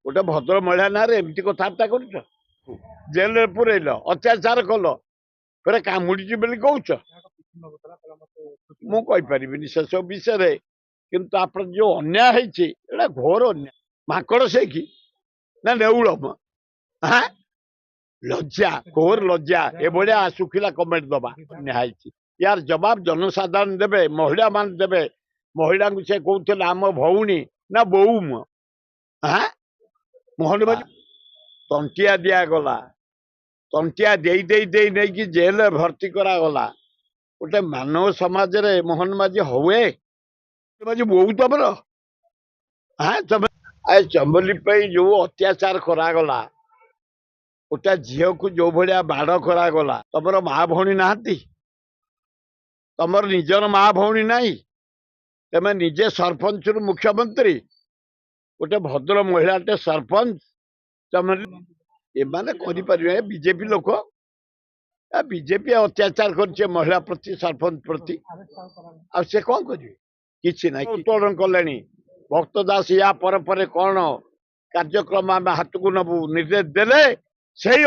गोटे भद्र महिला ना एमती कथबार्ता कर जेल पुरैल अत्याचार कल फिर कामुड़ी बोली कौच मुझे से सब विषय किंतु आप जो अन्याय है घोर अन्याय माकड़ से कि ना नेउल हाँ लज्जा घोर लज्जा ए भाया सुखिला कमेंट दबा अन्याय यार जवाब जनसाधारण देवे महिला मान देवे महिला को से कहते आम भौणी ना बोऊ मु हाँ मोहन बाबू तंटिया दिगला तंटिया नहीं कि जेल भर्ती करागला गोटे मानव समाज रे मोहन माझी हुए माझी बोऊ तुम हाँ चंबली जो अत्याचार करागला गोटे झील को जो भाया बाड़ करागला तुम माँ भौणी ना तुम निजर माँ भौणी ना तमें निजे सरपंच रु मुख्यमंत्री गोटे भद्र महिला सरपंच एमाने बीजेपी लोक बीजेपी अत्याचार कर महिला प्रति सरपंच प्रति आ से कौन करेंगे कि ना उत्तोलन कले भक्त दास या पर कौन कार्यक्रम आम हाथ को नबू निर्देश देले से